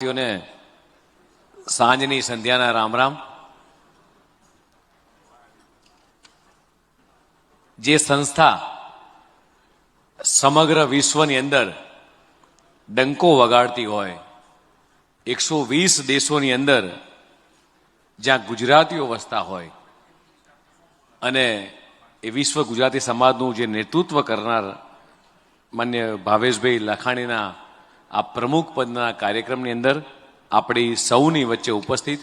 ને સાંજની સંધ્યાના રામ રામ. જે સંસ્થા સમગ્ર વિશ્વની અંદર ડંકો વગાડતી હોય, 120 દેશોની અંદર જ્યાં ગુજરાતીઓ વસતા હોય અને એ વિશ્વ ગુજરાતી સમાજનું જે નેતૃત્વ કરનાર માન્ય ભાવેશભાઈ લાખાણીના આ પ્રમુખ પદના કાર્યક્રમની અંદર આપણી સૌની વચ્ચે ઉપસ્થિત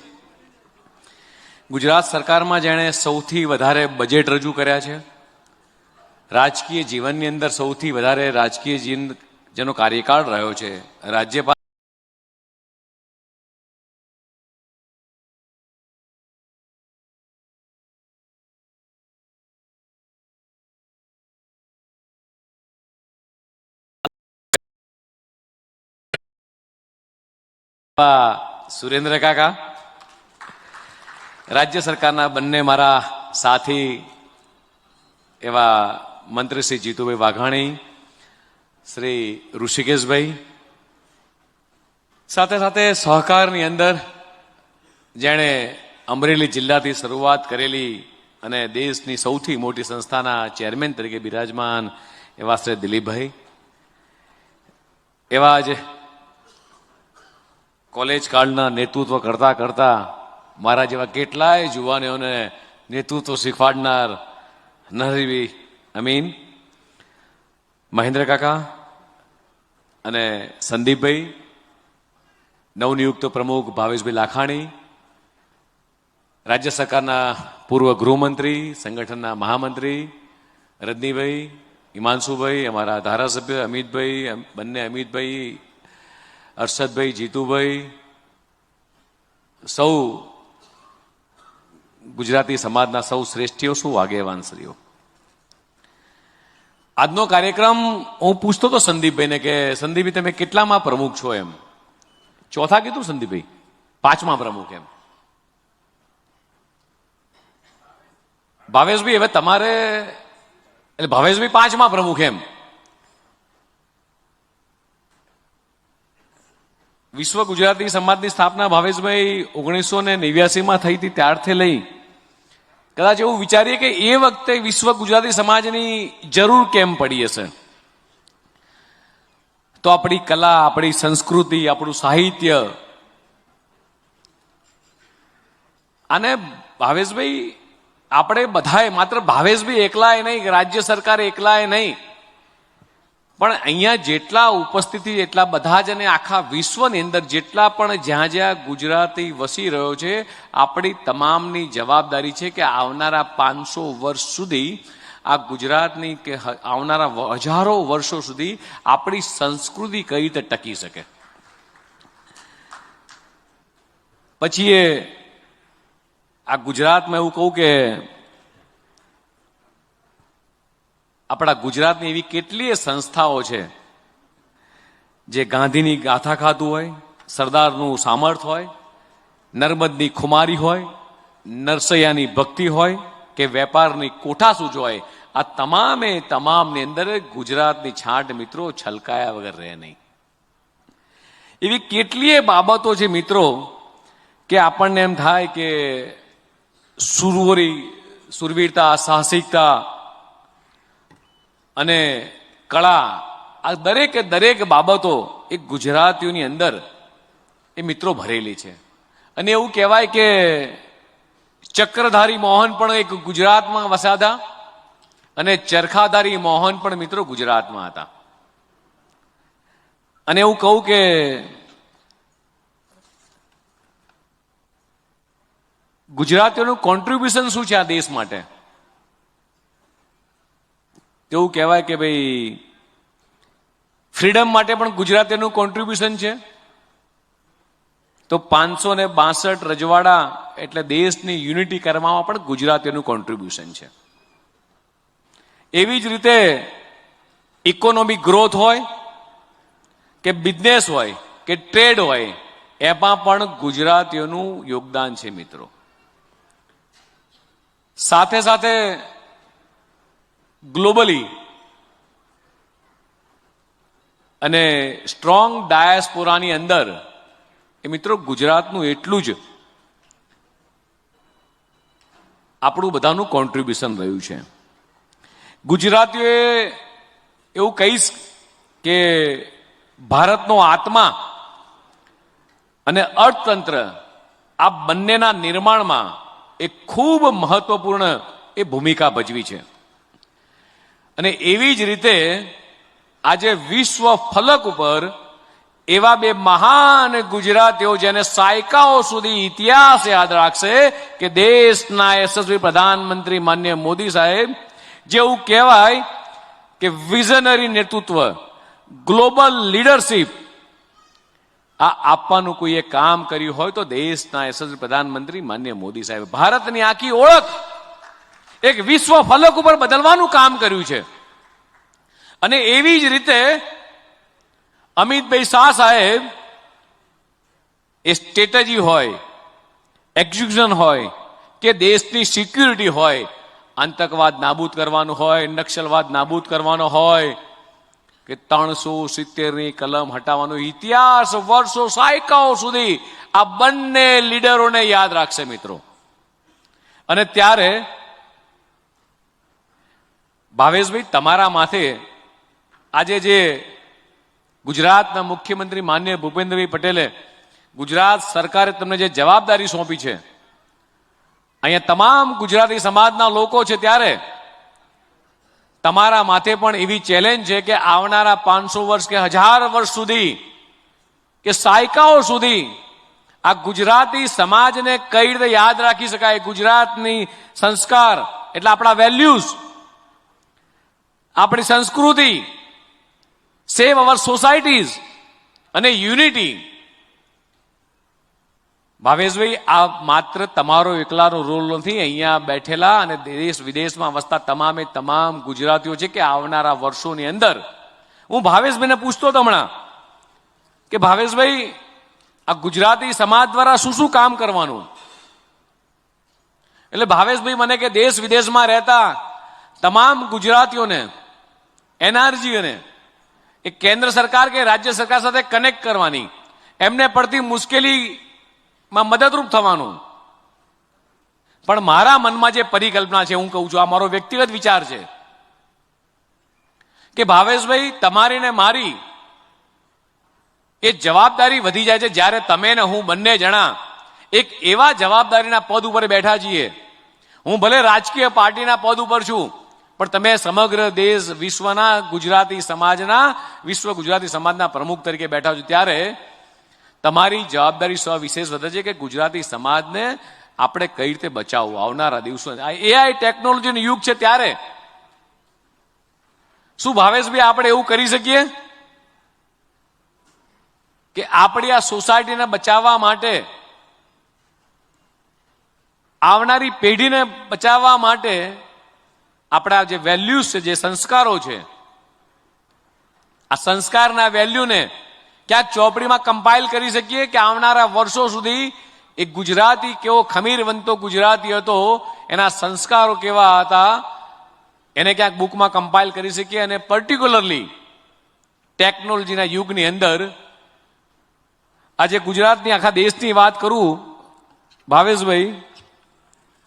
ગુજરાત સરકારમાં જેણે સૌથી વધારે બજેટ રજૂ કર્યા છે, રાજકીય જીવનની અંદર સૌથી વધારે રાજકીય જીવન જેનો કાર્યકાળ રહ્યો છે, રાજ્યપાલ સુરેન્દ્ર કાકા, રાજ્ય સરકારના બંને મારા સાથી એવા મંત્રી શ્રી જીતુભાઈ વાઘાણી, શ્રી ઋષિકેશભાઈ, સાથે સાથે સહકારની અંદર જેણે અમરેલી જિલ્લાથી શરૂઆત કરેલી અને દેશની સૌથી મોટી સંસ્થાના ચેરમેન તરીકે બિરાજમાન એવા શ્રી દિલીપભાઈ, એવા જ કોલેજ કાળના નેતૃત્વ કરતા કરતા મારા જેવા કેટલાય જુવાનોને નેતૃત્વ શીખવાડનાર નરવી અમીન, મહેન્દ્ર કાકા અને સંદીપભાઈ, નવનિયુક્ત પ્રમુખ ભાવેશભાઈ લાખાણી, રાજ્ય સરકારના પૂર્વ ગૃહમંત્રી, સંગઠનના મહામંત્રી રજનીભાઈ, હિમાંશુભાઈ, અમારા ધારાસભ્ય અમિતભાઈ, બંને અમિતભાઈ, અરશદભાઈ, જીતુભાઈ, સૌ ગુજરાતી સમાજના સૌ શ્રેષ્ઠીઓ, શું આગેવાનશ્રીઓ. આજનો કાર્યક્રમ હું પૂછતો હતો સંદીપભાઈને કે સંદીપભાઈ તમે કેટલામાં પ્રમુખ છો? એમ ચોથા કીધું સંદીપભાઈ, 5મા પ્રમુખ. એમ ભાવેશભાઈ હવે તમારે એટલે ભાવેશભાઈ 5મા પ્રમુખ. એમ વિશ્વ ગુજરાતી સમાજની સ્થાપના ભાવેશભાઈ 1989માં થઈ હતી. ત્યારથી લઈ કદાચ એવું વિચારીએ કે એ વખતે વિશ્વ ગુજરાતી સમાજની જરૂર કેમ પડી હશે, તો આપણી કલા, આપણી સંસ્કૃતિ, આપણું સાહિત્ય અને ભાવેશભાઈ આપણે બધાએ, માત્ર ભાવેશભાઈ એકલાએ નહીં, રાજ્ય સરકાર એકલાએ નહીં, પણ અહીંયા જેટલા ઉપસ્થિતિ એટલા બધા જ અને આખા વિશ્વની અંદર જેટલા પણ જ્યાં જ્યાં ગુજરાતી વસી રહ્યો છે, આપણી તમામની જવાબદારી છે કે આવનારા 500 વર્ષ સુધી આ ગુજરાતની કે આવનારા હજારો વર્ષો સુધી આપણી સંસ્કૃતિ કઈ રીતે ટકી શકે. પછી એ આ ગુજરાતમાં એવું કહું કે આપણા ગુજરાતની એવી કેટલીય સંસ્થાઓ છે જે ગાંધીની ગાથા ખાતું હોય, સરદારનું સામર્થ્ય હોય, નર્મદની ખુમારી હોય, નરસૈયાની ભક્તિ હોય કે વેપારની કોઠાસૂઝ હોય, આ તમામે તમામની અંદર ગુજરાતની છાંટ મિત્રો છલકાયા વગર રહે નહીં. એવી કેટલીય બાબતો છે મિત્રો કે આપણને એમ થાય કે સુરવીરતા, સાહસિકતા અને કળા, આ દરેકે દરેક બાબતો એ ગુજરાતીઓની અંદર એ મિત્રો ભરેલી છે. અને એવું કહેવાય કે ચક્રધારી મોહન પણ એક ગુજરાતમાં વસ્યા હતા અને ચરખાધારી મોહન પણ મિત્રો ગુજરાતમાં હતા. અને એવું કહું કે ગુજરાતીઓનું કોન્ટ્રીબ્યુશન શું છે આ દેશ માટે, એવું કહેવાય કે ભાઈ ફ્રીડમ માટે પણ ગુજરાતીઓનું કોન્ટ્રીબ્યુશન છે. તો 562 રજવાડા એટલે દેશની યુનિટી કરવામાં પણ ગુજરાતીઓનું કોન્ટ્રીબ્યુશન છે. એવી જ રીતે ઇકોનોમિક ગ્રોથ હોય કે બિઝનેસ હોય કે ટ્રેડ હોય, એમાં પણ ગુજરાતીઓનું યોગદાન છે મિત્રો. સાથે સાથે ગ્લોબલી અને સ્ટ્રોંગ ડાયસ્પોરાની અંદર એ મિત્રો ગુજરાતનું એટલું જ આપણું બધાનું કોન્ટ્રીબ્યુશન રહ્યું છે. ગુજરાતીઓએ એવું કહીશ કે ભારતનો આત્મા અને અર્થતંત્ર આ બંનેના નિર્માણમાં એક ખૂબ મહત્વપૂર્ણ એ ભૂમિકા ભજવી છે. અને એવી જ રીતે આજે વિશ્વ ફલક ઉપર એવા બે મહાન ગુજરાતીઓ જેને સાયકાઓ સુધી ઇતિહાસ યાદ રાખશે કે દેશના યશસ્વી પ્રધાનમંત્રી માન્ય મોદી સાહેબ, જેવું કહેવાય કે વિઝનરી નેતૃત્વ, ગ્લોબલ લીડરશીપ આ આપવાનું કોઈએ કામ કર્યું હોય તો દેશના યશસ્વી પ્રધાનમંત્રી માન્ય મોદી સાહેબ. ભારતની આખી ઓળખ એક વિશ્વ ફલક ઉપર બદલવાનું કામ કર્યું છે. અને એવી જ રીતે અમિતભાઈ શાહ સાહેબ એ સ્ટ્રેટેજી હોય, એક્ઝિક્યુશન હોય કે દેશની સિક્યુરિટી હોય, આતંકવાદ નાબૂદ કરવાનું હોય, નક્સલવાદ નાબૂદ કરવાનો હોય કે 370ની કલમ હટાવવાનો, ઇતિહાસ વર્ષો સાયકાઓ સુધી આ બંને લીડરોને યાદ રાખશે મિત્રો. અને ત્યારે ભાવેશભાઈ તમારા માથે આજે જે ગુજરાતના મુખ્યમંત્રી માનનીય ભૂપેન્દ્રભાઈ પટેલે ગુજરાત સરકારે તમને જે જવાબદારી સોંપી છે, અહીંયા તમામ ગુજરાતી સમાજના લોકો છે, ત્યારે તમારા માથે પણ એવી ચેલેન્જ છે કે આવનારા 500 વર્ષ કે 1000 વર્ષ સુધી કે સાયકાઓ સુધી આ ગુજરાતી સમાજને કઈ રીતે યાદ રાખી શકાય. ગુજરાતની સંસ્કાર એટલે આપણા વેલ્યુઝ, આપણી સંસ્કૃતિ, સેવ અવર સોસાયટીઝ અને યુનિટી. ભાવેશભાઈ, આ માત્ર તમારો એકલાનો રોલ નથી. અહીંયા બેઠેલા અને દેશ વિદેશમાં વસતા તમામે તમામ ગુજરાતીઓ છે કે આવનારા વર્ષોની અંદર હું ભાવેશભાઈને પૂછતો હતો હમણાં કે ભાવેશભાઈ, આ ગુજરાતી સમાજ દ્વારા શું શું કામ કરવાનું? એટલે ભાવેશભાઈ મને કે દેશ વિદેશમાં રહેતા તમામ ગુજરાતીઓને, એનઆરજીઓને એ કેન્દ્ર સરકાર કે રાજ્ય સરકાર સાથે કનેક્ટ કરવાની, એમને પડતી મુશ્કેલીમાં મદદરૂપ થવાનું. પણ મારા મનમાં જે પરિકલ્પના છે, હું કહું છું, આ મારો વ્યક્તિગત વિચાર છે કે ભાવેશભાઈ, તમારી ને મારી એ જવાબદારી વધી જાય છે જ્યારે તમે ને હું બંને જણા એક એવા જવાબદારીના પદ ઉપર બેઠા છીએ. હું ભલે રાજકીય પાર્ટીના પદ ઉપર છું, પણ તમે સમગ્ર દેશ વિશ્વના ગુજરાતી સમાજના, વિશ્વ ગુજરાતી સમાજના પ્રમુખ તરીકે બેઠા છો. ત્યારે તમારી જવાબદારી વિશેષ વધે છે કે ગુજરાતી સમાજને આપણે કઈ રીતે બચાવવું આવનારા દિવસો. એઆઈ ટેકનોલોજીનો યુગ છે, ત્યારે શું ભાવેશભાઈ આપણે એવું કરી શકીએ કે આપણી આ સોસાયટીને બચાવવા માટે, આવનારી પેઢીને બચાવવા માટે આપણા જે વેલ્યુઝ છે, જે સંસ્કારો છે, આ સંસ્કારના વેલ્યુને ક્યાંક ચોપડીમાં કમ્પાઇલ કરી શકીએ કે આવનારા વર્ષો સુધી એક ગુજરાતી કેવો ખમીર બનતો ગુજરાતી હતો, એના સંસ્કારો કેવા હતા, એને ક્યાંક બુકમાં કમ્પાઇલ કરી શકીએ. અને પર્ટિક્યુલરલી ટેકનોલોજીના યુગની અંદર આજે ગુજરાતની, આખા દેશની વાત કરું ભાવેશભાઈ,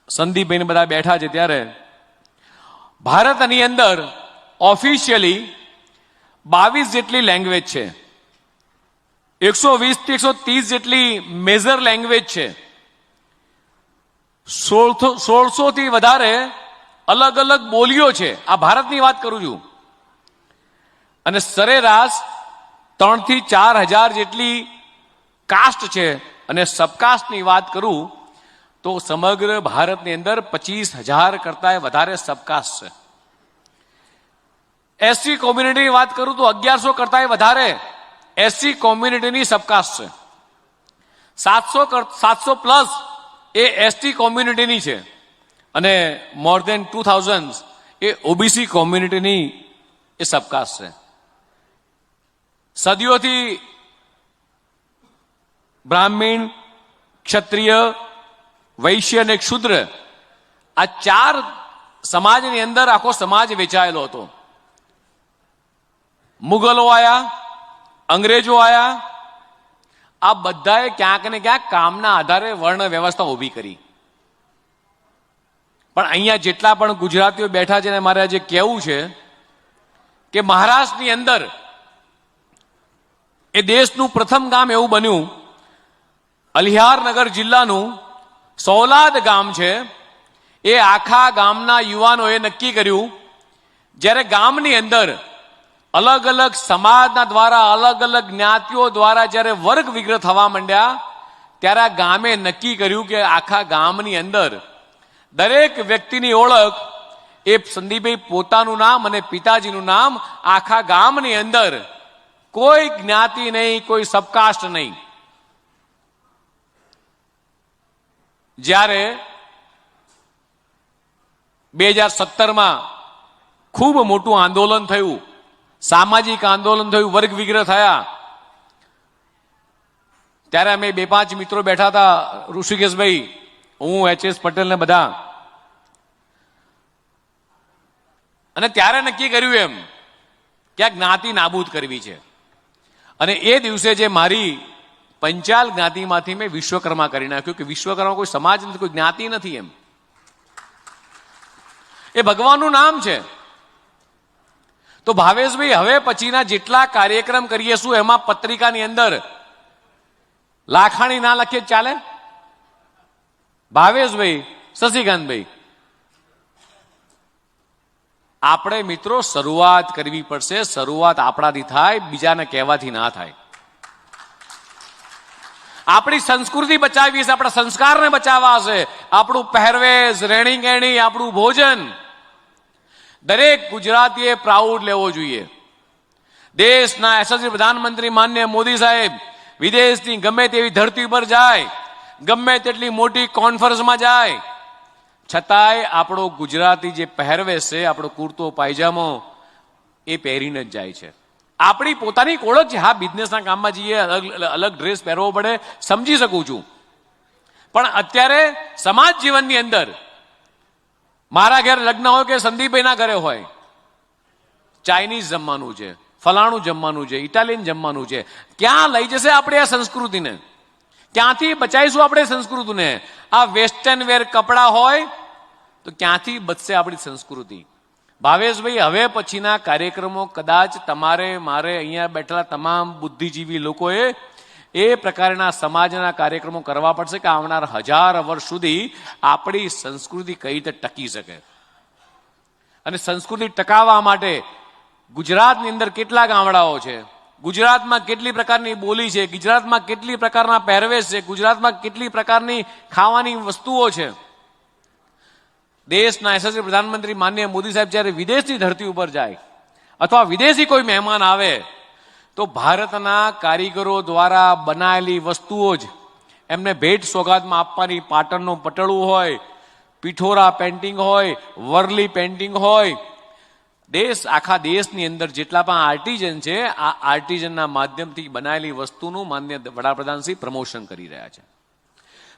સંદીપભાઈને બધા બેઠા છે, ત્યારે ભારતની અંદર ઓફિશિયલી 22 જેટલી લેંગ્વેજ છે, 120 થી 130 જેટલી મેજર લેંગ્વેજ છે, 1600 થી વધારે અલગ અલગ બોલીઓ છે. આ ભારતની વાત કરું છું. અને સરેરાશ 3 થી 4 હજાર જેટલી કાસ્ટ છે. અને સબકાસ્ટની વાત કરું તો સમગ્ર ભારતની અંદર 25,000 કરતા વધારે સબકાસ્ટ છે. એસસી કોમ્યુનિટીની વાત કરું તો 1100 કરતા વધારે એસસી કોમ્યુનિટીની સબકાસ્ટ છે. 700 પ્લસ એ એસટી કોમ્યુનિટીની છે. અને મોર દેન 2000 એ ઓબીસી કોમ્યુનિટીની એ સબકાસ્ટ છે. સદીઓથી બ્રાહ્મણ, ક્ષત્રિય, વૈશ્ય અને શૂદ્ર, આ 4 સમાજની અંદર આખો સમાજ વેચાયેલો હતો. મુગલો આયા, અંગ્રેજો આયા, આ બધાએ ક્યાંક ને ક્યાંક કામના આધારે વર્ણ વ્યવસ્થા ઊભી કરી. પણ અહીંયા જેટલા પણ ગુજરાતીઓ બેઠા છે ને મારે આજે કહેવું છે કે મહારાષ્ટ્રની અંદર એ દેશનું પ્રથમ ગામ એવું બન્યું, અલિહારનગર જિલ્લાનું સૌલાદ ગામ છે. એ આખા ગામના યુવાનોએ નક્કી કર્યું, જ્યારે ગામની અંદર અલગ અલગ સમાજના દ્વારા, અલગ અલગ જ્ઞાતિઓ દ્વારા જ્યારે વર્ગ વિગ્રહ થવા માંડ્યા, ત્યારે આ ગામે નક્કી કર્યું કે આખા ગામની અંદર દરેક વ્યક્તિની ઓળખ એ સંદીપભાઈ પોતાનું નામ અને પિતાજીનું નામ. આખા ગામની અંદર કોઈ જ્ઞાતિ નહીં, કોઈ સબકાસ્ટ નહીં. જ્યારે 2017માં ખૂબ મોટું આંદોલન થયું, સામાજિક આંદોલન થયું, વર્ગ વિગ્રહ થયા, ત્યારે અમે 2-5 મિત્રો બેઠા હતા, ઋષિકેશભાઈ, હું, HS પટેલ ને બધા, અને ત્યારે નક્કી કર્યું એમ કે આ જ્ઞાતિ નાબૂદ કરવી છે. અને એ દિવસે જે મારી પંચાલ જ્ઞાતિમાંથી મેં વિશ્વકર્મા કરી નાખ્યું કે વિશ્વકર્મા કોઈ સમાજ નથી, કોઈ જ્ઞાતિ નથી, એમ એ ભગવાનનું નામ છે. તો ભાવેશભાઈ, હવે પછીના જેટલા કાર્યક્રમ કરીશું એમાં પત્રિકાની અંદર લાખાણી ના લખીએ ચાલે? ભાવેશભાઈ, શશિકાંતભાઈ, આપણે મિત્રો શરૂઆત કરવી પડશે. શરૂઆત આપણાથી થાય, બીજાને કહેવાથી ના થાય. આપણી સંસ્કૃતિ બચાવવી છે, આપણા સંસ્કારને બચાવવા છે, આપણું પહેરવેશ, રહેણી કહેણી, આપણું ભોજન દરેક ગુજરાતીએ પ્રાઉડ લેવો જોઈએ. દેશના યશસ્વી પ્રધાનમંત્રી માનનીય મોદી સાહેબ વિદેશની ગમે તેવી ધરતી પર જાય, ગમે તેટલી મોટી કોન્ફરન્સમાં જાય, છતાંય આપણો ગુજરાતી જે પહેરવેશ છે, આપણો કુર્તો પાયજામો, એ પહેરીને જ જાય છે. આપણી પોતાની ઓળખ છે. હા, બિઝનેસના કામમાં જઈએ, અલગ ડ્રેસ પહેરવો પડે, સમજી શકું છું. પણ અત્યારે સમાજ જીવનની અંદર મારા ઘેર લગ્ન હોય કે સંદીપભાઈના ઘરે હોય, ચાઇનીઝ જમવાનું છે, ફલાણું જમવાનું છે, ઇટાલિયન જમવાનું છે. ક્યાં લઈ જશે આપણે આ સંસ્કૃતિને? ક્યાંથી બચાવીશું આપણે સંસ્કૃતિને? આ વેસ્ટર્ન વેર કપડા હોય તો ક્યાંથી બચશે આપણી સંસ્કૃતિ? ભાવેશભાઈ, હવે પછીના કાર્યક્રમો કદાચ તમારે, મારે, અહીંયા બેઠેલા તમામ બુદ્ધિજીવી લોકોએ એ પ્રકારના સમાજના કાર્યક્રમો કરવા પડશે કે આવનાર 1000 વર્ષ સુધી આપણી સંસ્કૃતિ કઈ રીતે ટકી શકે. અને સંસ્કૃતિ ટકાવવા માટે ગુજરાતની અંદર કેટલા ગામડાઓ છે, ગુજરાતમાં કેટલી પ્રકારની બોલી છે, ગુજરાતમાં કેટલી પ્રકારના પહેરવેશ છે, ગુજરાતમાં કેટલી પ્રકારની ખાવાની વસ્તુઓ છે. દેશના યશસ્વી પ્રધાનમંત્રી માનનીય મોદી સાહેબ જ્યારે વિદેશની ધરતી ઉપર જાય અથવા વિદેશી કોઈ મહેમાન આવે તો ભારતના કારીગરો દ્વારા બનાવેલી વસ્તુઓ જ એમને ભેટ સોગાદમાં આપવાની. પાટણનું પટોળું હોય, પિઠોરા પેન્ટિંગ હોય, વરલી પેન્ટિંગ હોય, આખા દેશની અંદર જેટલા પણ આર્ટિઝન છે, આ આર્ટિઝનના માધ્યમથી બનાવેલી વસ્તુનું માનનીય વડાપ્રધાન શ્રી પ્રમોશન કરી રહ્યા છે.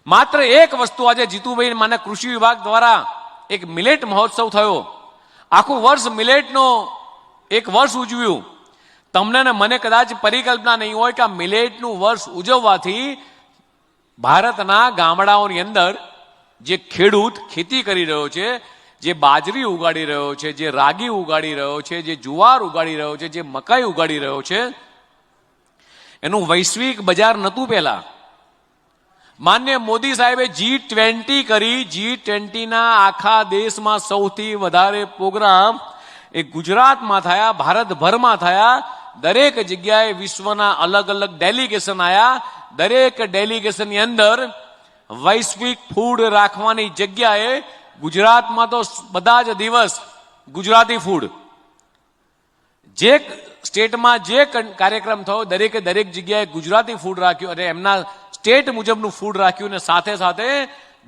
માત્ર એક વસ્તુ આજે જીતુભાઈ માને કૃષિ વિભાગ દ્વારા એક મિલેટ મહોત્સવ થયો, આખું વર્ષ મિલેટનો એક વર્ષ ઉજવ્યું. તમને ને મને કદાચ પરિકલ્પના નહીં હોય કે આ મિલેટનું વર્ષ ઉજવવાથી ભારતના ગામડાઓની અંદર જે ખેડૂત ખેતી કરી રહ્યો છે, જે બાજરી ઉગાડી રહ્યો છે, જે રાગી ઉગાડી રહ્યો છે, જે જુવાર ઉગાડી રહ્યો છે, જે મકાઈ ઉગાડી રહ્યો છે, એનું વૈશ્વિક બજાર નહોતું પહેલા. માન્ય મોદી સાહેબે G20 કરી. G20ના આખા દેશમાં સૌથી વધારે પ્રોગ્રામ એ ગુજરાતમાં થયા, ભારતભરમાં થયા. દરેક જગ્યાએ વિશ્વના અલગ અલગ ડેલિગેશન આવ્યા. દરેક ડેલિગેશનની અંદર વૈશ્વિક ફૂડ રાખવાની જગ્યાએ ગુજરાતમાં તો બધા જ દિવસ ગુજરાતી ફૂડ, જે સ્ટેટમાં જે કાર્યક્રમ થયો દરેકે દરેક જગ્યાએ ગુજરાતી ફૂડ રાખ્યું અને એમના સ્ટેટ મુજબનું ફૂડ રાખ્યું અને સાથે સાથે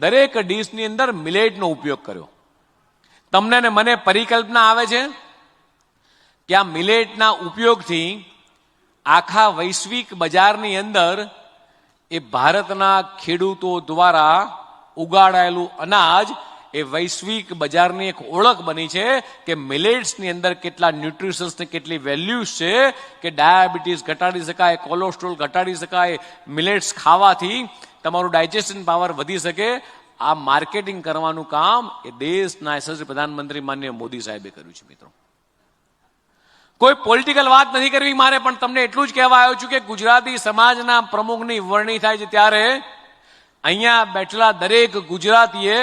દરેક ડીશની અંદર મિલેટનો ઉપયોગ કર્યો. તમને ને મને પરિકલ્પના આવે છે કે આ મિલેટના ઉપયોગથી આખા વૈશ્વિક બજારની અંદર એ ભારતના ખેડૂતો દ્વારા ઉગાડાયેલું અનાજ એ વૈશ્વિક બજારની એક ઓળખ બની છે કે મિલેટ્સની અંદર કેટલા ન્યુટ્રિશન્સ ને કેટલી વેલ્યુઝ છે કે ડાયાબિટીસ ઘટાડી શકાય, કોલેસ્ટ્રોલ ઘટાડી શકાય, મિલેટ્સ ખાવાથી તમારું ડાયજેશન પાવર વધી શકે. આ માર્કેટિંગ કરવાનું કામ એ દેશના યશસ્વી પ્રધાનમંત્રી માનનીય મોદી સાહેબે કર્યું છે. મિત્રો, કોઈ પોલિટિકલ વાત નથી કરવી મારે, પણ તમને એટલું જ કહેવા આવ્યો છું કે ગુજરાતી સમાજના પ્રમુખની વરણી થાય છે ત્યારે અહીંયા બેઠેલા દરેક ગુજરાતીએ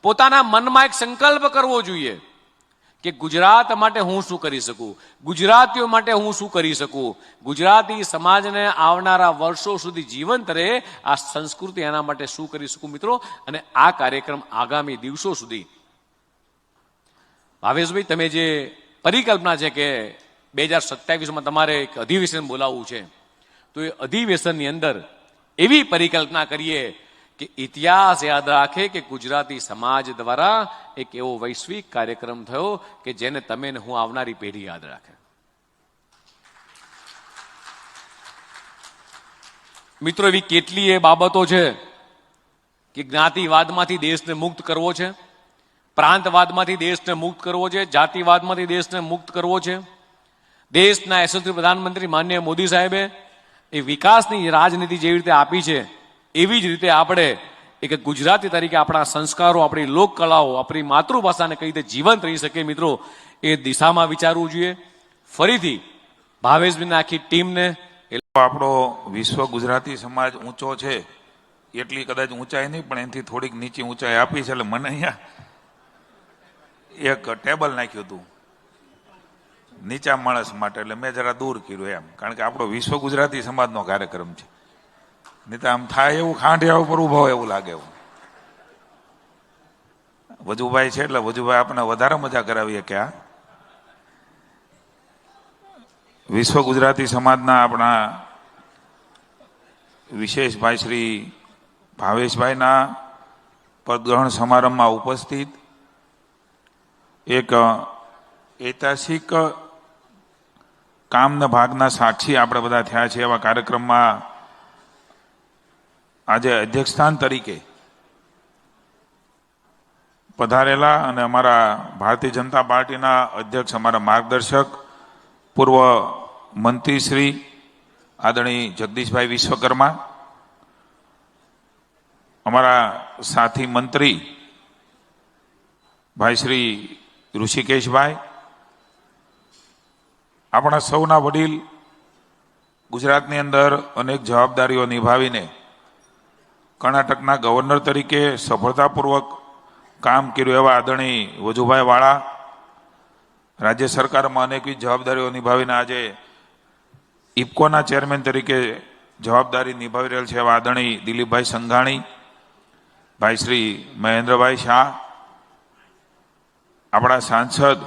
પોતાના મનમાં એક સંકલ્પ કરવો જોઈએ કે ગુજરાત માટે હું શું કરી શકું, ગુજરાતીઓ માટે હું શું કરી શકું, ગુજરાતી સમાજને આવનારા વર્ષો સુધી જીવંત રહે આ સંસ્કૃતિ એના માટે શું કરી શકું. મિત્રો, અને આ કાર્યક્રમ આગામી દિવસો સુધી ભાવેશભાઈ તમે જે પરિકલ્પના છે કે 2027માં તમારે એક અધિવેશન બોલાવવું છે, તો એ અધિવેશનની અંદર એવી પરિકલ્પના કરીએ કે ઇતિહાસ યાદ રાખે કે ગુજરાતી સમાજ દ્વારા એક એવો વૈશ્વિક કાર્યક્રમ થયો કે જેને તમે ને હું આવનારી પેઢી યાદ રાખે. મિત્રો, એવી કેટલી એ બાબતો છે કે જ્ઞાતિવાદમાંથી દેશને મુક્ત કરવો છે, પ્રાંતવાદમાંથી દેશને મુક્ત કરવો છે, જાતિવાદમાંથી દેશને મુક્ત કરવો છે. દેશના યશસ્વી પ્રધાનમંત્રી માનનીય મોદી સાહેબે એ વિકાસની રાજનીતિ જેવી રીતે આપી છે એવી જ રીતે આપણે એક ગુજરાતી તરીકે આપણા સંસ્કારો, આપણી લોક કલાઓ, આપણી માતૃભાષાને કઈ રીતે જીવંત રહી શકે મિત્રો એ દિશામાં વિચારવું જોઈએ. ફરીથી ભાવેશભાઈની આખી ટીમને આપણો વિશ્વ ગુજરાતી સમાજ ઊંચો છે એટલી કદાચ ઊંચાઈ નહીં પણ એનાથી થોડીક નીચી ઊંચાઈ આપી છે. એટલે મને અહીંયા એક ટેબલ નાખ્યું હતું નીચા માણસ માટે, એટલે મેં જરા દૂર કર્યું એમ, કારણ કે આપણો વિશ્વ ગુજરાતી સમાજનો કાર્યક્રમ છે. નહીં તો આમ થાય એવું ખાંડિયા ઉપર ઉભા હોય એવું લાગે. વજુભાઈ છે એટલે વજુભાઈ આપણને વધારે મજા કરાવીએ કે આ વિશ્વ ગુજરાતી સમાજના આપણા વિશેષ ભાઈ શ્રી ભાવેશભાઈના પદગ્રહણ સમારંભમાં ઉપસ્થિત એક ઐતિહાસિક કામના ભાગના સાક્ષી આપણે બધા થયા છે. એવા કાર્યક્રમમાં આજે અધ્યક્ષસ્થાન તરીકે પધારેલા અને અમારા ભારતીય જનતા પાર્ટીના અધ્યક્ષ, અમારા માર્ગદર્શક, પૂર્વ મંત્રી શ્રી આદરણીય જગદીશભાઈ વિશ્વકર્મા, અમારા સાથી મંત્રી ભાઈ શ્રી ઋષિકેશભાઈ, આપણા સૌના વડીલ, ગુજરાતની અંદર અનેક જવાબદારીઓ નિભાવીને કર્ણાટકના ગવર્નર તરીકે સફળતાપૂર્વક કામ કર્યું એવા આદરણીય વજુભાઈ વાળા, રાજ્ય સરકારમાં અનેકવિધ જવાબદારીઓ નિભાવીને આજે ઇફકોના ચેરમેન તરીકે જવાબદારી નિભાવી રહેલ છે એવા આદરણીય દિલીપભાઈ સંઘાણી, ભાઈ શ્રી મહેન્દ્રભાઈ શાહ, આપણા સાંસદ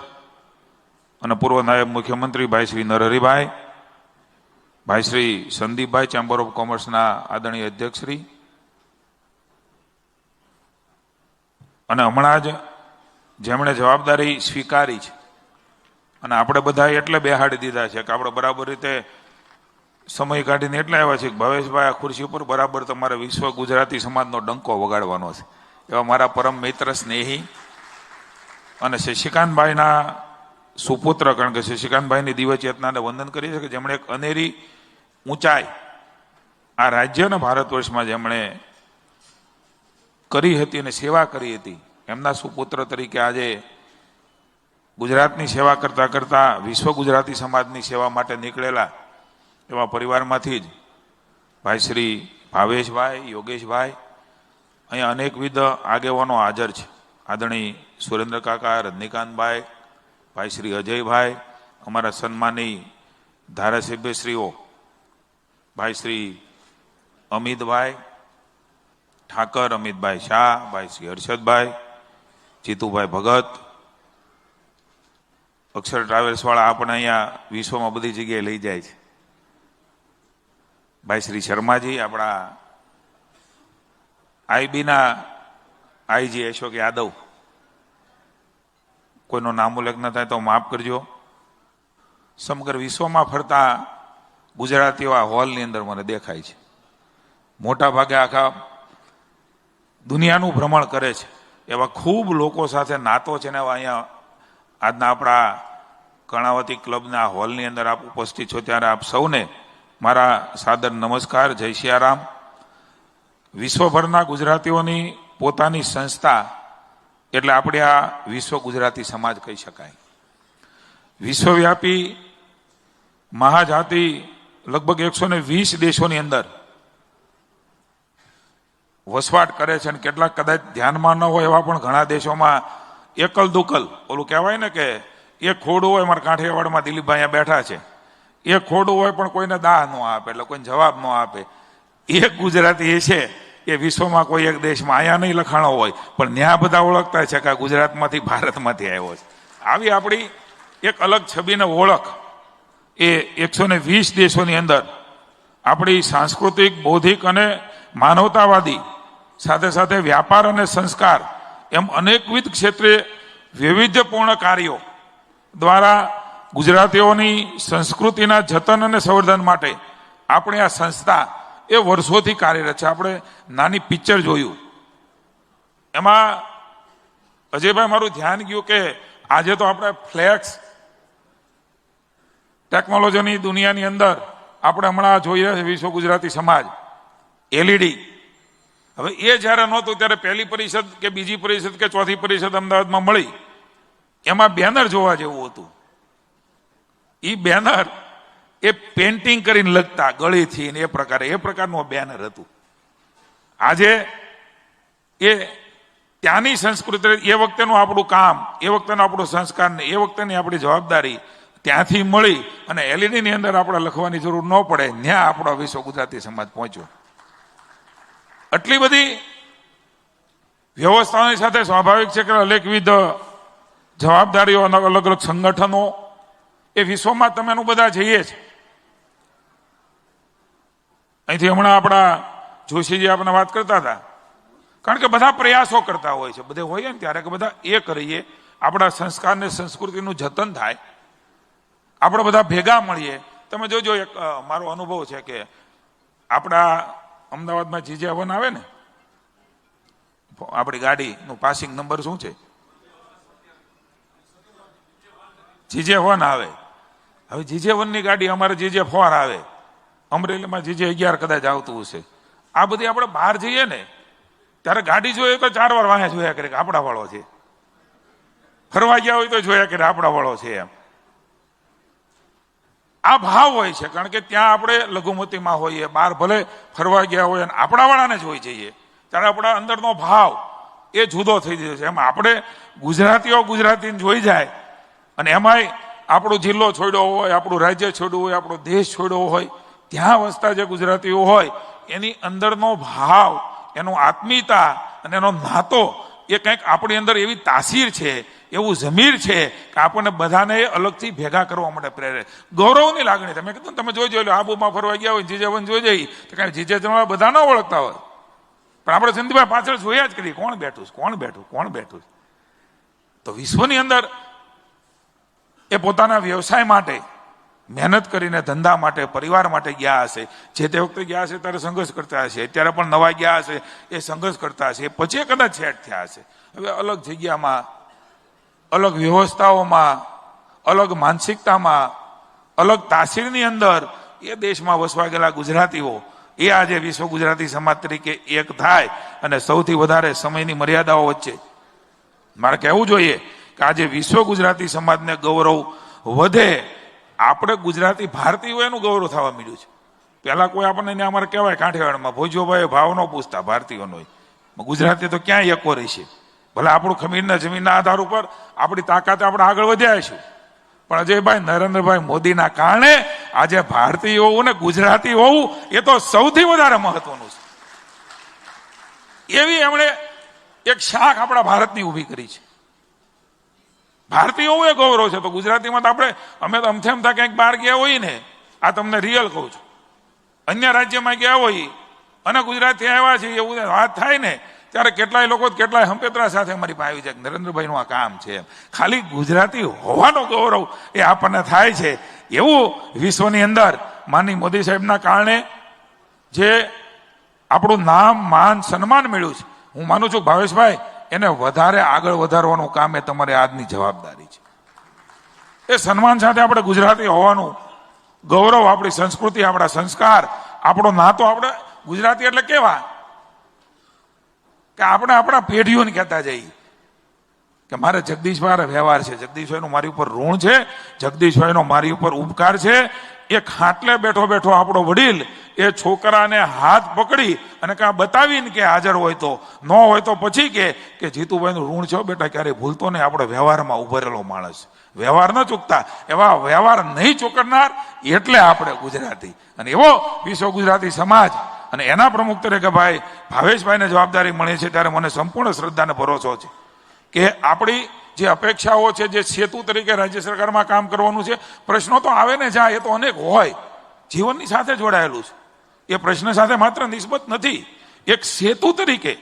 અને પૂર્વ નાયબ મુખ્યમંત્રી ભાઈ શ્રી નરહરિભાઈ, ભાઈ શ્રી સંદીપભાઈ, ચેમ્બર ઓફ કોમર્સના આદરણીય અધ્યક્ષશ્રી, અને હમણાં જ જેમણે જવાબદારી સ્વીકારી છે અને આપણે બધા એટલે બેહાડી દીધા છે કે આપણે બરાબર રીતે સમય કાઢીને એટલે આવ્યા છે કે ભાવેશભાઈ આ ખુરશી ઉપર બરાબર તમારે વિશ્વ ગુજરાતી સમાજનો ડંકો વગાડવાનો છે. એવા મારા પરમ મિત્ર, સ્નેહી અને શશિકાંતભાઈના સુપુત્ર, કારણ કે શશિકાંતભાઈની દિવ્ય ચેતનાને વંદન કરીએ છીએ કે જેમણે એક અનેરી ઊંચાઈ આ રાજ્યના ભારત વર્ષમાં જેમણે કરી હતી અને સેવા કરી હતી, એમના સુપુત્ર તરીકે આજે ગુજરાતની સેવા કરતા કરતા વિશ્વ ગુજરાતી સમાજની સેવા માટે નીકળેલા એવા પરિવારમાંથી જ ભાઈ શ્રી ભાવેશભાઈ, યોગેશભાઈ, અહીંયા અનેકવિધ આગેવાનો હાજર છે. આદરણીય સુરેન્દ્ર કાકા, રજનીકાંતભાઈ, ભાઈ શ્રી અજયભાઈ, અમારા સન્માની ધારાસભ્યશ્રીઓ ભાઈ શ્રી અમિતભાઈ ઠાકર, અમિતભાઈ શાહ, ભાઈ શ્રી હર્ષદભાઈ, જીતુભાઈ ભગત, અક્ષર ટ્રાવેલ્સ વાળા આપણે અહીંયા વિશ્વમાં બધી જગ્યાએ લઈ જાય છે, ભાઈ શ્રી શર્માજી, આપણા આઈબીના આઈજી અશોક યાદવ, કોઈનો નામ ઉલ્લેખ ન થાય તો માફ કરજો. સમગ્ર વિશ્વમાં ફરતા ગુજરાતીઓ આ હોલની અંદર મને દેખાય છે. મોટા ભાગે આખા દુનિયાનું ભ્રમણ કરે છે એવા ખૂબ લોકો સાથે નાતો છે ને અહીંયા આજના આપણા કર્ણાવતી ક્લબના હોલની અંદર આપ ઉપસ્થિત છો ત્યારે આપ સૌને મારા સાદર નમસ્કાર, જય સિયારામ. વિશ્વભરના ગુજરાતીઓની પોતાની સંસ્થા એટલે આપણે આ વિશ્વ ગુજરાતી સમાજ કહી શકાય. વિશ્વવ્યાપી મહાજાતિ લગભગ 120 દેશોની અંદર વસવાટ કરે છે અને કેટલાક કદાચ ધ્યાનમાં ન હોય એવા પણ ઘણા દેશોમાં એકલ દુકલ ઓલું કહેવાય ને કે એક ખોડું હોય, મારા કાંઠિયાવાડમાં દિલીપભાઈ અહીંયા બેઠા છે, એક ખોડું હોય પણ કોઈને દાહ ન આપે, એટલે કોઈને જવાબ ન આપે. એક ગુજરાતી એ છે એ વિશ્વમાં કોઈ એક દેશમાં અહીંયા નહીં લખાણો હોય પણ ત્યાં બધા ઓળખતા છે કે આ ગુજરાતમાંથી ભારતમાંથી આવ્યો છે. આવી આપણી એક અલગ છબીને ઓળખ એ 120 દેશોની અંદર આપણી સાંસ્કૃતિક, બૌદ્ધિક અને માનવતાવાદી સાથે સાથે વ્યાપાર અને સંસ્કાર એમ અનેકવિધ ક્ષેત્રે વૈવિધ્યપૂર્ણ કાર્યો દ્વારા ગુજરાતીઓની સંસ્કૃતિના જતન અને સંવર્ધન માટે આપણી આ સંસ્થા એ વર્ષોથી કાર્યરત છે. આપણે નાની પિક્ચર જોયું, એમાં અજયભાઈ મારું ધ્યાન ગયું કે આજે તો આપણે ફ્લેક્સ ટેકનોલોજીની દુનિયાની અંદર આપણે હમણાં જોઈએ છે વિશ્વ ગુજરાતી સમાજ એલઈડી. હવે એ જ્યારે નહોતું ત્યારે પહેલી પરિષદ કે બીજી પરિષદ કે ચોથી પરિષદ અમદાવાદમાં મળી, એમાં બેનર જોવા જેવું હતું. એ બેનર એ પેન્ટિંગ કરીને લગતા ગળીથી ને એ પ્રકારનું બેનર હતું. આજે એ ત્યાંની સંસ્કૃતિ, એ વખતેનું આપણું કામ, એ વખતેનું આપણું સંસ્કાર ને એ વખતેની આપણી જવાબદારી ત્યાંથી મળી અને એલઈડીની અંદર આપણે લખવાની જરૂર ન પડે, ત્યાં આપણો વિશ્વ ગુજરાતી સમાજ પહોંચ્યો. આટલી બધી વ્યવસ્થાઓની સાથે સ્વાભાવિક છે કે અનેકવિધ જવાબદારીઓ, અલગ અલગ સંગઠનો એ વિશ્વમાં તમે બધા જઈએ છે. અહીંથી હમણાં આપણા જોશીજી આપણે વાત કરતા હતા, કારણ કે બધા પ્રયાસો કરતા હોય છે, બધે હોય ને ત્યારે કે બધા એ કરીએ, આપણા સંસ્કાર ને સંસ્કૃતિનું જતન થાય, આપણે બધા ભેગા મળીએ. તમે જોજો, એક મારો અનુભવ છે કે આપણા અમદાવાદમાં GJ1 આવે ને, આપણી ગાડીનું પાસિંગ નંબર શું છે? GJ1 આવે. હવે GJ1 ની ગાડી અમારે GJ4 આવે, અમરેલીમાં GJ11 કદાચ આવતું હશે. આ બધી આપણે બહાર જઈએ ને ત્યારે ગાડી જોઈએ તો 4 વાર વાંહે જોયા કરે કે આપણા વાળો છે, ફરવા ગયા હોય તો જોયા કરે આપણા વાળો છે. એમ આ ભાવ હોય છે, કારણ કે ત્યાં આપણે લઘુમતીમાં હોઈએ, બહાર ભલે ફરવા ગયા હોય અને આપણા વાળાને જોઈ જઈએ ત્યારે આપણા અંદરનો ભાવ એ જુદો થઈ જાય છે. એમાં આપણે ગુજરાતીને જોઈ જાય અને એમાંય આપણો જિલ્લો છોડ્યો હોય, આપણું રાજ્ય છોડ્યું હોય, આપણો દેશ છોડ્યો હોય, ત્યાં વસતા જે ગુજરાતીઓ હોય એની અંદરનો ભાવ, એનો આત્મીયતા અને એનો નાતો એ કંઈક આપણી અંદર એવી તાસીર છે, એવું જમીર છે કે આપણને બધાને અલગથી ભેગા કરવા માટે પ્રેરે. ગૌરવની લાગણી. તમે કીધું તમે જોઈ આબુમાં ફરવા ગયા હોય, GJ1 જોઈ જઈ તો કાંઈ GJ1 બધા ન ઓળખતા હોય, પણ આપણે સંદીપભાઈ પાછળ જોયા જ કરીએ કોણ બેઠું. તો વિશ્વની અંદર એ પોતાના વ્યવસાય માટે મહેનત કરીને, ધંધા માટે, પરિવાર માટે ગયા હશે. જે તે વખતે ગયા હશે ત્યારે સંઘર્ષ કરતા હશે, અત્યારે પણ નવા ગયા હશે એ સંઘર્ષ કરતા હશે, પછી કદાચ સેટ થયા હશે. હવે અલગ જગ્યામાં, અલગ વ્યવસ્થાઓમાં, અલગ માનસિકતામાં, અલગ તાસીરની અંદર એ દેશમાં વસવા ગયેલા ગુજરાતીઓ એ આજે વિશ્વ ગુજરાતી સમાજ તરીકે એક થાય અને સૌથી વધારે સમયની મર્યાદાઓ વચ્ચે મારે કહેવું જોઈએ કે આજે વિશ્વ ગુજરાતી સમાજને ગૌરવ વધે. આપણે ગુજરાતી ભારતીયો એનું ગૌરવ થવા મળ્યું છે. પહેલા કોઈ આપણને અમારે કહેવાય કાંઠિયાવાડમાં ભોજોભાઈ ભાવ ન પૂછતા ભારતીયોનો, ગુજરાતી તો ક્યાંય એકો રહેશે. ભલે આપણું ખમીરના જમીનના આધાર ઉપર આપણી તાકાત આપણે આગળ વધ્યા છું, પણ અજયભાઈ નરેન્દ્રભાઈ મોદીના કારણે આજે ભારતીય હોવું ને ગુજરાતી હોવું એ તો સૌથી વધારે મહત્વનું છે. એવી એમણે એક શાખ આપણા ભારતની ઊભી કરી છે. ભારતીય હોવું એ ગૌરવ છે. તો ગુજરાતીમાં તો અમે તો અમથા ક્યાંક બહાર ગયા હોય ને, આ તમને રિયલ કહું છું, અન્ય રાજ્યમાં ગયા હોય અને ગુજરાતી આવ્યા છે એવું વાત થાય ને ત્યારે કેટલાય લોકો કેટલાય હંપેતરા સાથે અમારી પાસે આવી જાય નરેન્દ્રભાઈનું આ કામ છે. ખાલી ગુજરાતી હોવાનો ગૌરવ એ આપણને થાય છે. એવું વિશ્વની અંદર માનની મોદી સાહેબના કારણે જે આપણું નામ, માન, સન્માન મળ્યું છે. હું માનું છું ભાવેશભાઈ એને વધારે આગળ વધારવાનું કામ એ તમારી આજની જવાબદારી છે. એ સન્માન સાથે આપણે ગુજરાતી હોવાનું ગૌરવ, આપણી સંસ્કૃતિ, આપણા સંસ્કાર, આપણો નાતો, આપણે ગુજરાતી એટલે કેવા કે આપણે આપણા પેઢીઓને કહેતા જઈએ કે મારે જગદીશભાઈ વ્યવહાર છે, જગદીશભાઈનો મારી ઉપર ઋણ છે, જગદીશભાઈનો મારી ઉપર ઉપકાર છે. એ ખાટલે બેઠો બેઠો આપણો વડીલ એ છોકરાને હાથ પકડી અને કાં બતાવીને કે હાજર હોય તો, ન હોય તો પછી કે જીતુભાઈનું ઋણ છે બેટા, ક્યારેય ભૂલતો નહીં. આપણો વ્યવહારમાં ઉભરેલો માણસ, વ્યવહાર ન ચૂકતા, એવા વ્યવહાર નહીં ચૂકવનાર એટલે આપણે ગુજરાતી. અને એવો વિશ્વ ગુજરાતી સમાજ અને એના પ્રમુખ તરીકે ભાઈ ભાવેશભાઈને જવાબદારી મળી છે, ત્યારે મને સંપૂર્ણ શ્રદ્ધા અને ભરોસો છે કે આપણી જે અપેક્ષાઓ છે, જે સેતુ તરીકે રાજ્ય સરકારમાં કામ કરવાનું છે, પ્રશ્નો તો આવે ને જાય, એ તો અનેક હોય, જીવનની સાથે જોડાયેલું છે. એ પ્રશ્ન સાથે માત્ર નિસ્બત નથી, એક સેતુ તરીકે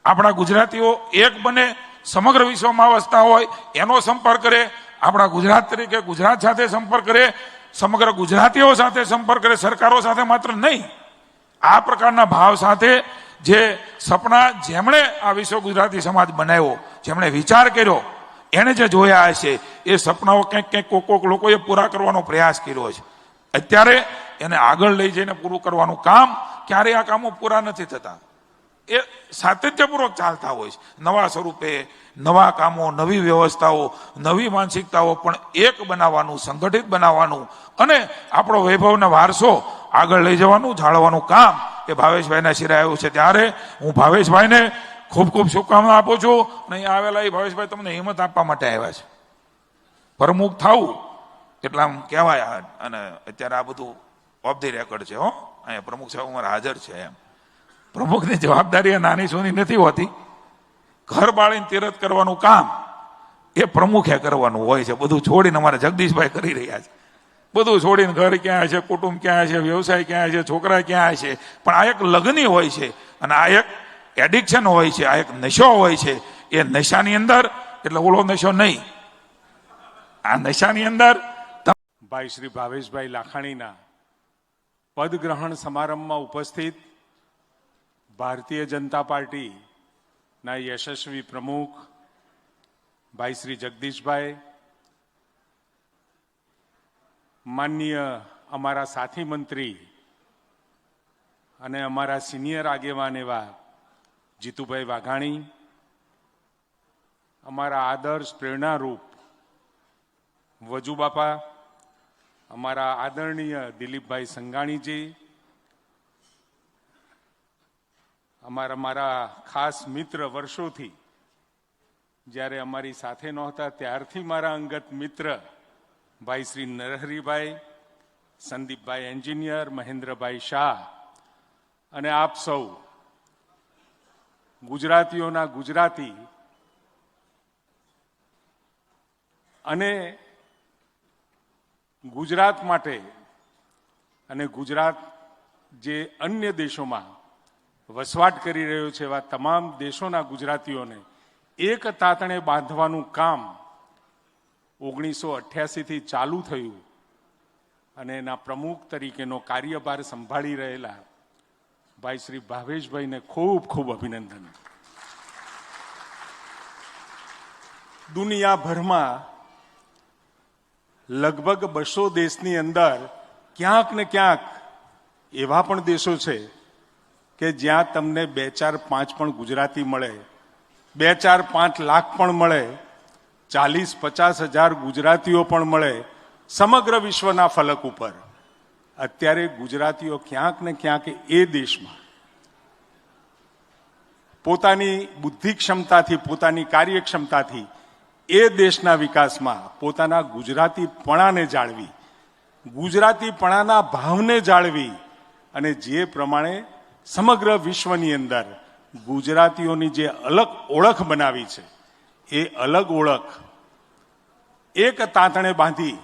આપણા ગુજરાતીઓ એક બને, સમગ્ર વિશ્વમાં વસતા હોય એનો સંપર્ક કરે, આપણા ગુજરાત તરીકે ગુજરાત સાથે સંપર્ક કરે, સમગ્ર ગુજરાતીઓ સાથે સંપર્ક કરે, સરકારો સાથે માત્ર નહીં. આ પ્રકારના ભાવ સાથે જે સપના જેમણે આ વિશ્વ ગુજરાતી સમાજ બનાવ્યો, જેમણે વિચાર કર્યો, એને જે જોયા હશે, એ સપનાઓ કંઈક કોક લોકોએ પૂરા કરવાનો પ્રયાસ કર્યો છે. અત્યારે એને આગળ લઈ જઈને પૂરું કરવાનું કામ, ક્યારેય આ કામો પૂરા નથી થતા, એ સાતત્યપૂર્વક ચાલતા હોય છે. નવા સ્વરૂપે નવા કામો, નવી વ્યવસ્થાઓ, નવી માનસિકતાઓ પણ એક બનાવવાનું, સંગઠિત બનાવવાનું અને આપણો વૈભવનો વારસો આગળ લઈ જવાનું, જાળવવાનું કામ એ ભાવેશભાઈના શિરે આવ્યું છે. ત્યારે હું ભાવેશભાઈને ખૂબ ખૂબ શુભકામના આપું છું. અને અહીંયા આવેલા એ ભાવેશભાઈ તમને હિંમત આપવા માટે આવ્યા છે. પ્રમુખ થવું એટલે આમ કહેવાય, અને અત્યારે આ બધું ઓફ ધી રેકોર્ડ છે. અહીંયા પ્રમુખ સાહેબ અમારા હાજર છે. એમ પ્રમુખની જવાબદારી એ નાની સોની નથી હોતી. ઘર બાળીને તીરથ કરવાનું કામ એ પ્રમુખે કરવાનું હોય છે. બધું છોડીને અમારા જગદીશભાઈ કરી રહ્યા છે. બધું છોડીને ઘર ક્યાં છે, કુટુંબ ક્યાં છે, વ્યવસાય ક્યાં છે, છોકરા ક્યાં છે, પણ આ એક લગ્ની હોય છે અને આ એક એડિક્શન હોય છે, આ એક નશો હોય છે. એ નશાની અંદર, એટલે ઓલો નશો નહીં, આ નશાની અંદર ભાઈ શ્રી ભાવેશભાઈ લાખાણીના પદગ્રહણ સમારંભમાં ઉપસ્થિત ભારતીય જનતા પાર્ટીના યશસ્વી પ્રમુખ ભાઈ શ્રી જગદીશભાઈ, માનનીય અમારા સાથી મંત્રી અને અમારા સિનિયર આગેવાન એવા જીતુભાઈ વાઘાણી, અમારા આદર્શ પ્રેરણારૂપ વજુબાપા, અમારા આદરણીય દિલીપભાઈ સંઘાણીજી, મારા ખાસ મિત્ર, વર્ષોથી જ્યારે અમારી સાથે નહોતા ત્યારથી મારા અંગત મિત્ર ભાઈ શ્રી નરહરીભાઈ, સંદીપભાઈ એન્જિનિયર, મહેન્દ્રભાઈ શાહ અને આપ સૌ ગુજરાતીઓના ગુજરાતી અને ગુજરાત માટે અને ગુજરાત જે અન્ય દેશોમાં વસવાટ કરી રહ્યો છે એવા તમામ દેશોના ગુજરાતીઓને એક તાતણે બાંધવાનું કામ 1988 થી ચાલુ થયું અને એના પ્રમુખ તરીકેનો કાર્યભાર સંભાળી રહેલા ભાઈ શ્રી ભાવેશભાઈને ખૂબ ખૂબ અભિનંદન. દુનિયાભરમાં લગભગ 200 દેશની અંદર ક્યાંક ને ક્યાંક એવા પણ દેશો છે કે જ્યાં તમને 2, 4, 5 પણ ગુજરાતી મળે, 2, 4, 5 લાખ પણ મળે, 40-50 હજાર ગુજરાતીઓ પણ મળે સમગ્ર વિશ્વના ફલક ઉપર. અત્યારે ગુજરાતીઓ ક્યાંક ને ક્યાંક એ દેશમાં પોતાની બુદ્ધિ ક્ષમતાથી, પોતાની કાર્યક્ષમતાથી એ દેશના વિકાસમાં પોતાના ગુજરાતીપણાને જાળવી, ગુજરાતીપણાના ભાવને જાળવી અને જે પ્રમાણે સમગ્ર વિશ્વની અંદર ગુજરાતીઓની જે અલગ ઓળખ બનાવી છે એ અલગ ઓળખ એક તાંતણે બાંધી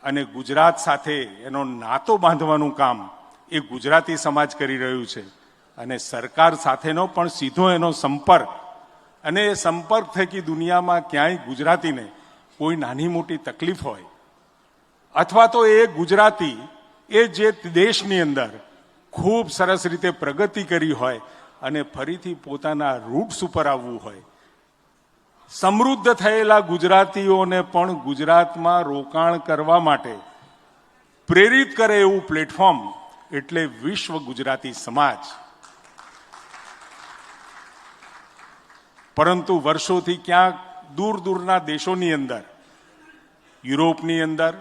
અને ગુજરાત સાથે એનો નાતો બાંધવાનું કામ એ ગુજરાતી સમાજ કરી રહ્યું છે. અને સરકાર સાથેનો પણ સીધો એનો સંપર્ક, અને એ સંપર્ક થકી દુનિયામાં ક્યાંય ગુજરાતીને કોઈ નાની મોટી તકલીફ હોય અથવા તો એ ગુજરાતી એ જે દેશની અંદર ખૂબ સરસ રીતે પ્રગતિ કરી હોય અને ફરીથી પોતાના રૂટ્સ ઉપર આવવું હોય, સમૃદ્ધ થયેલા ગુજરાતીઓને પણ ગુજરાતમાં રોકાણ કરવા માટે પ્રેરિત કરે એવું પ્લેટફોર્મ એટલે વિશ્વ ગુજરાતી સમાજ. પરંતુ વર્ષોથી ક્યાંક દૂર દૂરના દેશોની અંદર, યુરોપની અંદર,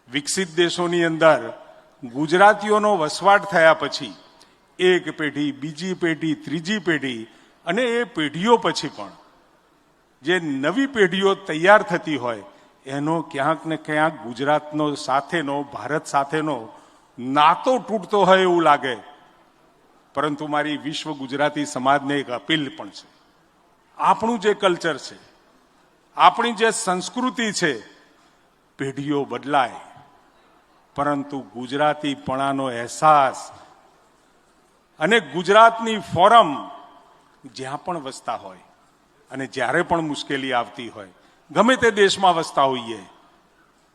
વિકસિત દેશોની અંદર ગુજરાતીઓનો વસવાટ થયા પછી એક પેઢી, બીજી પેઢી, ત્રીજી પેઢી અને એ પેઢીઓ પછી પણ જે નવી પેઢીઓ તૈયાર થતી હોય એનો ક્યાંક ને ક્યાંક ગુજરાતનો સાથેનો, ભારત સાથેનો નાતો તૂટતો હોય એવું લાગે. પરંતુ મારી વિશ્વ ગુજરાતી સમાજને એક અપીલ પણ છે. આપણું જે કલ્ચર છે, આપણી જે સંસ્કૃતિ છે, પેઢીઓ બદલાય પરંતુ ગુજરાતીપણાનો અહેસાસ અને ગુજરાતની ફોરમ જ્યાં પણ વસતા હોય અને જ્યારે પણ મુશ્કેલી આવતી હોય, ગમે તે દેશમાં વસતા હોઈએ,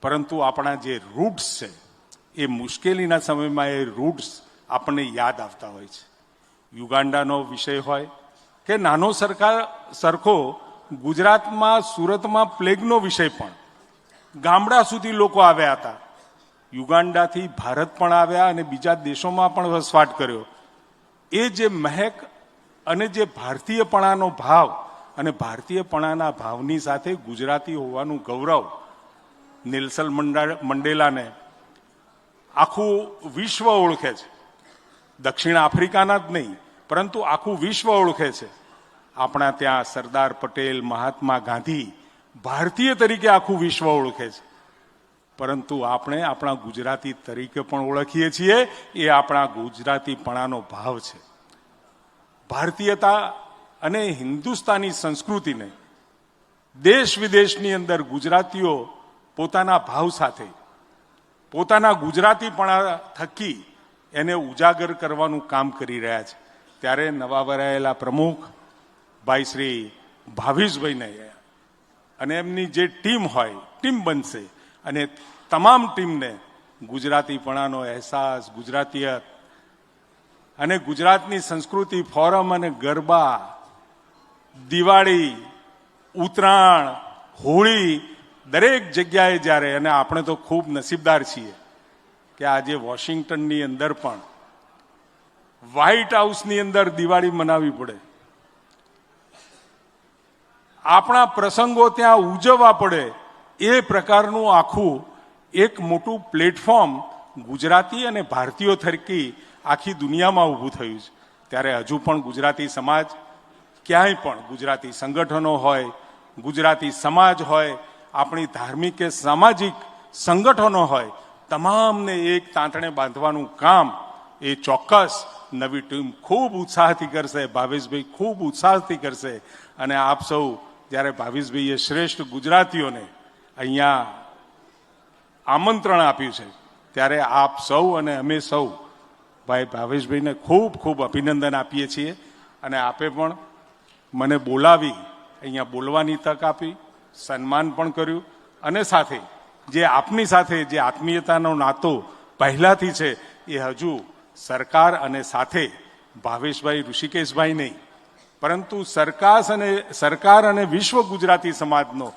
પરંતુ આપણા જે રૂટ્સ છે એ મુશ્કેલીના સમયમાં એ રૂટ્સ આપણને યાદ આવતા હોય છે. યુગાન્ડાનો વિષય હોય કે નાનો સરખો ગુજરાતમાં, સુરતમાં પ્લેગનો વિષય પણ ગામડા સુધી લોકો આવ્યા હતા. યુગાન્ડાથી ભારત પણ આવ્યા અને બીજા દેશોમાં પણ વસવાટ કર્યો. એ જે મહેક અને જે ભારતીયપણાનો ભાવ અને ભારતીયપણાના ભાવની સાથે ગુજરાતી હોવાનું ગૌરવ નેલ્સન મંડેલાને આખું વિશ્વ ઓળખે છે. દક્ષિણ આફ્રિકાના જ નહીં પરંતુ આખું વિશ્વ ઓળખે છે. આપણા ત્યાં સરદાર પટેલ, મહાત્મા ગાંધી ભારતીય તરીકે આખું વિશ્વ ઓળખે છે. પરંતુ આપણે આપણા ગુજરાતી તરીકે પણ ઓળખીએ છીએ. એ આપણા ગુજરાતીપણાનો ભાવ છે. ભારતીયતા અને હિન્દુસ્તાની સંસ્કૃતિને દેશ વિદેશની અંદર ગુજરાતીઓ પોતાના ભાવ સાથે, પોતાના ગુજરાતીપણા થકી એને ઉજાગર કરવાનું કામ કરી રહ્યા છે. ત્યારે નવા વરાયેલા પ્રમુખ ભાઈ શ્રી ભાવેશભાઈને અને એમની જે ટીમ હોય, ટીમ બનશે અને તમામ ટીમને ગુજરાતીપણાનો અહેસાસ, ગુજરાતીયત અને ગુજરાતની સંસ્કૃતિ, ફોરમ અને ગરબા, દિવાળી, ઉત્તરાયણ, હોળી દરેક જગ્યાએ જ્યારે, અને આપણે તો ખૂબ નસીબદાર છીએ કે આજે વોશિંગ્ટનની અંદર પણ વ્હાઇટ હાઉસની અંદર દિવાળી મનાવવી પડે, આપણા પ્રસંગો ત્યાં ઉજવવા પડે, એ પ્રકારનું આખું એક મોટું પ્લેટફોર્મ ગુજરાતી અને ભારતીયો થકી આખી દુનિયામાં ઊભું થયું છે. ત્યારે હજુ પણ ગુજરાતી સમાજ ક્યાંય પણ, ગુજરાતી સંગઠનો હોય, ગુજરાતી સમાજ હોય, આપણી ધાર્મિક કે સામાજિક સંગઠનો હોય, તમામને એક તાંતણે બાંધવાનું કામ એ ચોક્કસ નવી ટીમ ખૂબ ઉત્સાહથી કરશે. ભાવેશભાઈ ખૂબ ઉત્સાહથી કરશે. અને આપ સૌ જ્યારે ભાવેશભાઈએ શ્રેષ્ઠ ગુજરાતીઓને અહીંયા આમંત્રણ આપ્યું છે ત્યારે આપ સૌ અને અમે સૌ ભાઈ ભાવેશભાઈને ખૂબ ખૂબ અભિનંદન આપીએ છીએ. અને આપે પણ મને બોલાવી, અહીંયા બોલવાની તક આપી, સન્માન પણ કર્યું અને સાથે જે આપની સાથે જે આત્મીયતાનો નાતો પહેલાથી છે એ હજુ સરકાર અને સાથે ભાવેશભાઈ, ઋષિકેશભાઈ નહીં પરંતુ સરકાર અને વિશ્વ ગુજરાતી સમાજનો